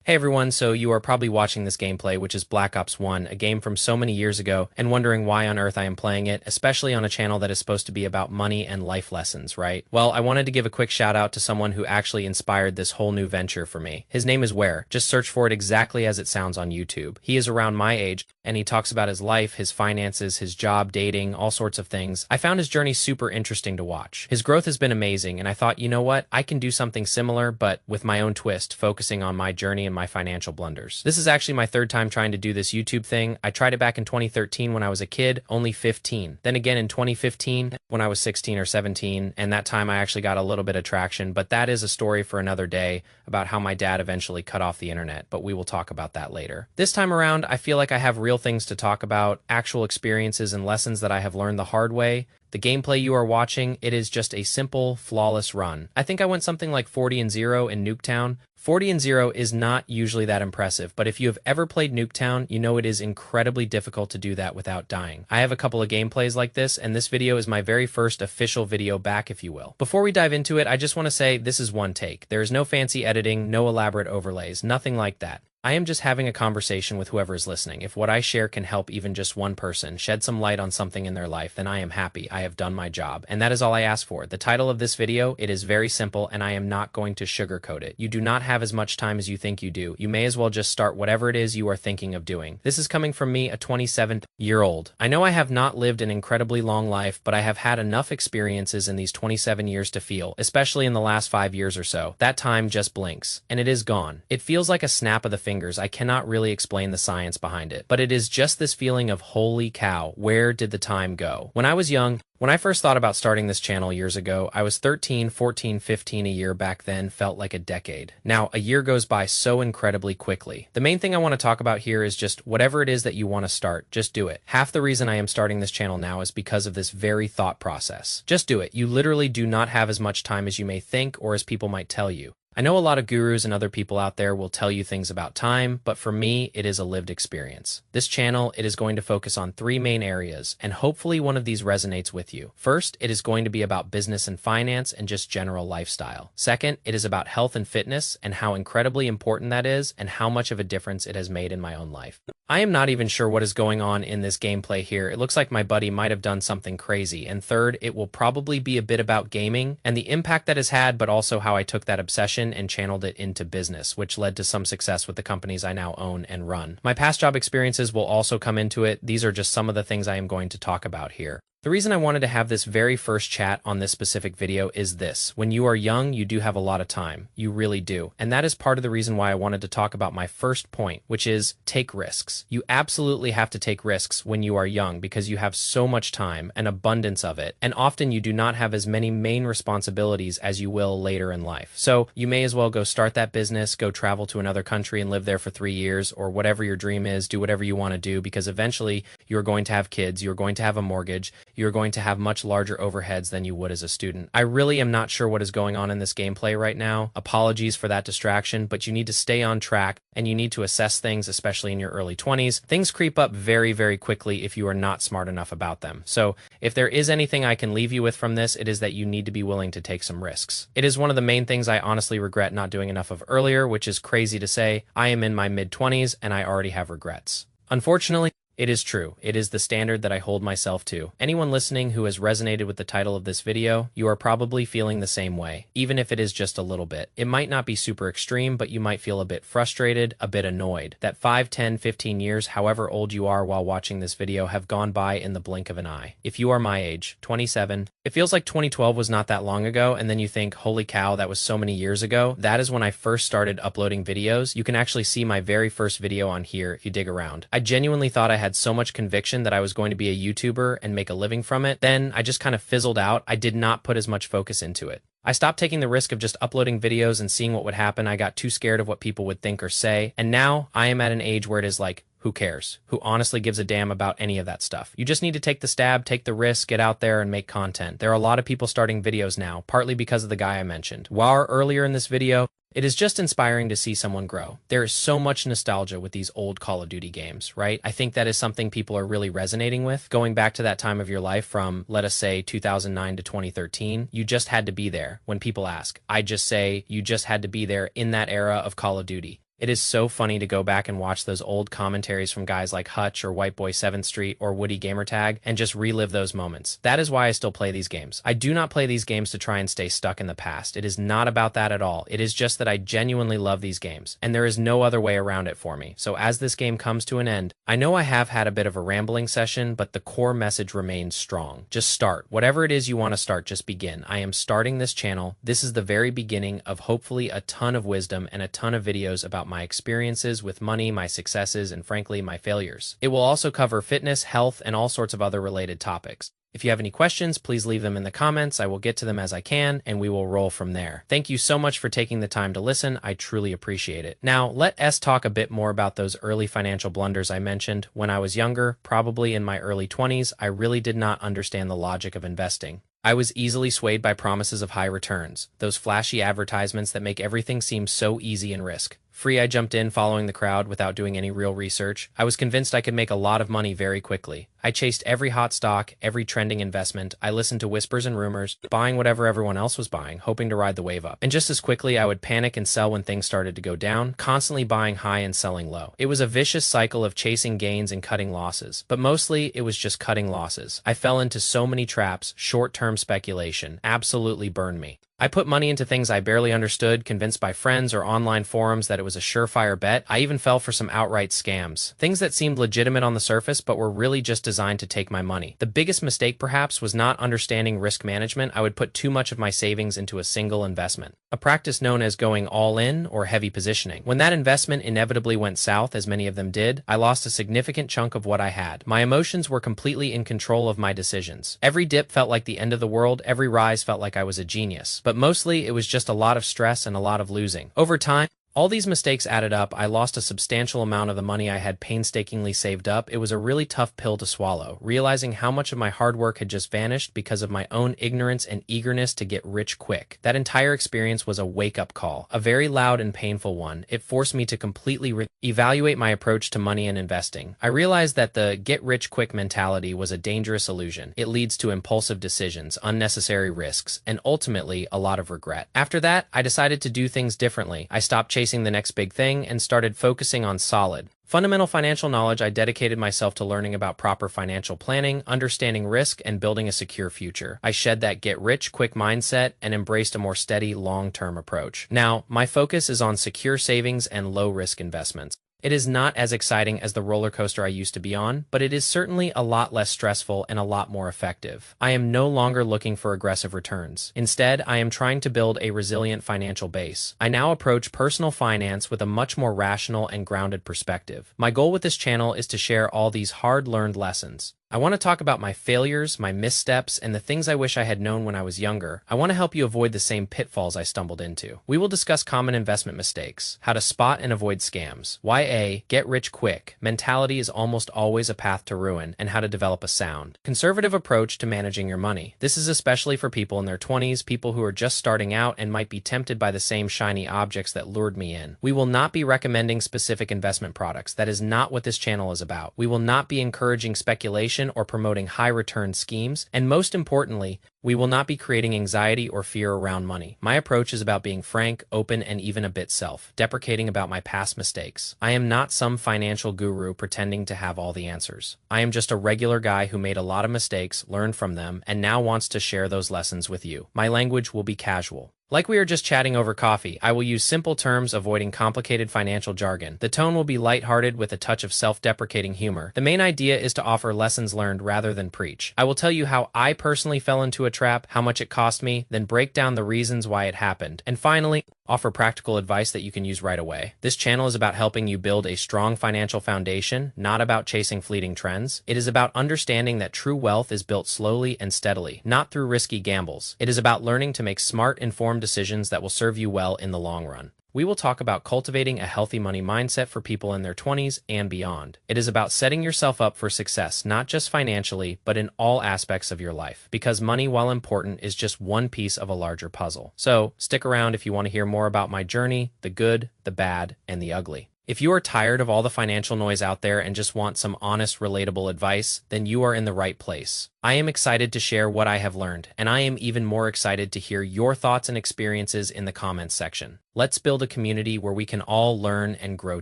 Hey everyone, so you are probably watching this gameplay, which is Black Ops 1, a game from so many years ago, and wondering why on earth I am playing it, especially on a channel that is supposed to be about money and life lessons, right? Well, I wanted to give a quick shout out to someone who actually inspired this whole new venture for me. His name is Ware. Just search for it exactly as it sounds on YouTube. He is around my age, and he talks about his life, his finances, his job, dating, all sorts of things. I found his journey super interesting to watch. His growth has been amazing, and I thought, you know what? I can do something similar, but with my own twist, focusing on my journey and my financial blunders. This is actually my third time trying to do this YouTube thing. I tried it back in 2013 when I was a kid, only 15. Then again in 2015 when I was 16 or 17, and that time I actually got a little bit of traction, but that is a story for another day about how my dad eventually cut off the internet, but we will talk about that later. This time around, I feel like I have real things to talk about, actual experiences and lessons that I have learned the hard way. The gameplay you are watching, it is just a simple, flawless run. I think I went something like 40-0 in Nuketown. 40-0 is not usually that impressive, but if you have ever played Nuketown, you know it is incredibly difficult to do that without dying. I have a couple of gameplays like this, and this video is my very first official video back, if you will. Before we dive into it, I just want to say this is one take. There is no fancy editing, no elaborate overlays, nothing like that. I am just having a conversation with whoever is listening. If what I share can help even just one person shed some light on something in their life, then I am happy. I have done my job. And that is all I ask for. The title of this video, it is very simple, and I am not going to sugarcoat it. You do not have as much time as you think you do. You may as well just start whatever it is you are thinking of doing. This is coming from me, a 27-year-old. I know I have not lived an incredibly long life, but I have had enough experiences in these 27 years to feel, especially in the last 5 years or so, that time just blinks, and it is gone. It feels like a snap of the fingers. I cannot really explain the science behind it, but it is just this feeling of holy cow, where did the time go? When I was young, when I first thought about starting this channel years ago, I was 13, 14, 15. A year back then felt like a decade. Now, a year goes by so incredibly quickly. The main thing I want to talk about here is just whatever it is that you want to start, just do it. Half the reason I am starting this channel now is because of this very thought process. Just do it. You literally do not have as much time as you may think or as people might tell you. I know a lot of gurus and other people out there will tell you things about time, but for me, it is a lived experience. This channel, it is going to focus on 3 main areas, and hopefully one of these resonates with you. First, it is going to be about business and finance and just general lifestyle. Second, it is about health and fitness and how incredibly important that is and how much of a difference it has made in my own life. I am not even sure what is going on in this gameplay here. It looks like my buddy might have done something crazy. And third, it will probably be a bit about gaming and the impact that has had, but also how I took that obsession and channeled it into business, which led to some success with the companies I now own and run. My past job experiences will also come into it. These are just some of the things I am going to talk about here. The reason I wanted to have this very first chat on this specific video is this. When you are young, you do have a lot of time. You really do. And that is part of the reason why I wanted to talk about my first point, which is take risks. You absolutely have to take risks when you are young because you have so much time, an abundance of it, and often you do not have as many main responsibilities as you will later in life. So you may as well go start that business, go travel to another country and live there for 3 years, or whatever your dream is, do whatever you want to do, because eventually you're going to have kids, you're going to have a mortgage, you're going to have much larger overheads than you would as a student. I really am not sure what is going on in this gameplay right now. Apologies for that distraction, but you need to stay on track and you need to assess things, especially in your early 20s. Things creep up very, very quickly if you are not smart enough about them. So if there is anything I can leave you with from this, it is that you need to be willing to take some risks. It is one of the main things I honestly regret not doing enough of earlier, which is crazy to say. I am in my mid-20s and I already have regrets. Unfortunately, it is true. It is the standard that I hold myself to. Anyone listening who has resonated with the title of this video, you are probably feeling the same way, even if it is just a little bit. It might not be super extreme, but you might feel a bit frustrated, a bit annoyed. That 5, 10, 15 years, however old you are while watching this video, have gone by in the blink of an eye. If you are my age, 27, it feels like 2012 was not that long ago, and then you think, holy cow, that was so many years ago. That is when I first started uploading videos. You can actually see my very first video on here if you dig around. I genuinely thought I had so much conviction that I was going to be a YouTuber and make a living from it. Then I just kind of fizzled out. I did not put as much focus into it. I stopped taking the risk of just uploading videos and seeing what would happen. I got too scared of what people would think or say. And now I am at an age where it is like, who cares? Who honestly gives a damn about any of that stuff? You just need to take the stab, take the risk, get out there and make content. There are a lot of people starting videos now, partly because of the guy I mentioned. While earlier in this video, it is just inspiring to see someone grow. There is so much nostalgia with these old Call of Duty games, right? I think that is something people are really resonating with. Going back to that time of your life from, let us say, 2009 to 2013, you just had to be there. When people ask, I just say you just had to be there in that era of Call of Duty. It is so funny to go back and watch those old commentaries from guys like Hutch or White Boy 7th Street or Woody Gamertag and just relive those moments. That is why I still play these games. I do not play these games to try and stay stuck in the past. It is not about that at all. It is just that I genuinely love these games, and there is no other way around it for me. So as this game comes to an end, I know I have had a bit of a rambling session, but the core message remains strong. Just start. Whatever it is you want to start, just begin. I am starting this channel. This is the very beginning of hopefully a ton of wisdom and a ton of videos about my experiences with money, my successes, and frankly, my failures. It will also cover fitness, health, and all sorts of other related topics. If you have any questions, please leave them in the comments. I will get to them as I can, and we will roll from there. Thank you so much for taking the time to listen. I truly appreciate it. Now, let us talk a bit more about those early financial blunders I mentioned. When I was younger, probably in my early 20s, I really did not understand the logic of investing. I was easily swayed by promises of high returns, those flashy advertisements that make everything seem so easy and risk-free. I jumped in following the crowd without doing any real research. I was convinced I could make a lot of money very quickly. I chased every hot stock, every trending investment. I listened to whispers and rumors, buying whatever everyone else was buying, hoping to ride the wave up. And just as quickly, I would panic and sell when things started to go down, constantly buying high and selling low. It was a vicious cycle of chasing gains and cutting losses. But mostly, it was just cutting losses. I fell into so many traps. Short-term speculation absolutely burned me. I put money into things I barely understood, convinced by friends or online forums that it was a surefire bet. I even fell for some outright scams, things that seemed legitimate on the surface but were really just designed to take my money. The biggest mistake, perhaps, was not understanding risk management. I would put too much of my savings into a single investment, a practice known as going all in or heavy positioning. When that investment inevitably went south, as many of them did, I lost a significant chunk of what I had. My emotions were completely in control of my decisions. Every dip felt like the end of the world. Every rise felt like I was a genius. But mostly, it was just a lot of stress and a lot of losing. Over time, all these mistakes added up. I lost a substantial amount of the money I had painstakingly saved up. It was a really tough pill to swallow, realizing how much of my hard work had just vanished because of my own ignorance and eagerness to get rich quick. That entire experience was a wake-up call, a very loud and painful one. It forced me to completely evaluate my approach to money and investing. I realized that the get-rich-quick mentality was a dangerous illusion. It leads to impulsive decisions, unnecessary risks, and ultimately a lot of regret. After that, I decided to do things differently. I stopped chasing the next big thing and started focusing on solid, fundamental financial knowledge. I dedicated myself to learning about proper financial planning, understanding risk, and building a secure future. I shed that get-rich-quick mindset and embraced a more steady, long-term approach. Now, my focus is on secure savings and low-risk investments. It is not as exciting as the roller coaster I used to be on, but it is certainly a lot less stressful and a lot more effective. I am no longer looking for aggressive returns. Instead, I am trying to build a resilient financial base. I now approach personal finance with a much more rational and grounded perspective. My goal with this channel is to share all these hard-learned lessons. I want to talk about my failures, my missteps, and the things I wish I had known when I was younger. I want to help you avoid the same pitfalls I stumbled into. We will discuss common investment mistakes, how to spot and avoid scams, why a get-rich-quick mentality is almost always a path to ruin, and how to develop a sound, conservative approach to managing your money. This is especially for people in their 20s, people who are just starting out and might be tempted by the same shiny objects that lured me in. We will not be recommending specific investment products. That is not what this channel is about. We will not be encouraging speculation or promoting high-return schemes, and most importantly, we will not be creating anxiety or fear around money. My approach is about being frank, open, and even a bit self-deprecating about my past mistakes. I am not some financial guru pretending to have all the answers. I am just a regular guy who made a lot of mistakes, learned from them, and now wants to share those lessons with you. My language will be casual. Like we are just chatting over coffee, I will use simple terms, avoiding complicated financial jargon. The tone will be lighthearted with a touch of self-deprecating humor. The main idea is to offer lessons learned rather than preach. I will tell you how I personally fell into a trap, how much it cost me, then break down the reasons why it happened. And finally, offer practical advice that you can use right away. This channel is about helping you build a strong financial foundation, not about chasing fleeting trends. It is about understanding that true wealth is built slowly and steadily, not through risky gambles. It is about learning to make smart, informed decisions that will serve you well in the long run. We will talk about cultivating a healthy money mindset for people in their 20s and beyond. It is about setting yourself up for success, not just financially, but in all aspects of your life. Because money, while important, is just one piece of a larger puzzle. So, stick around if you want to hear more about my journey, the good, the bad, and the ugly. If you are tired of all the financial noise out there and just want some honest, relatable advice, then you are in the right place. I am excited to share what I have learned, and I am even more excited to hear your thoughts and experiences in the comments section. Let's build a community where we can all learn and grow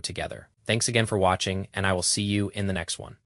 together. Thanks again for watching, and I will see you in the next one.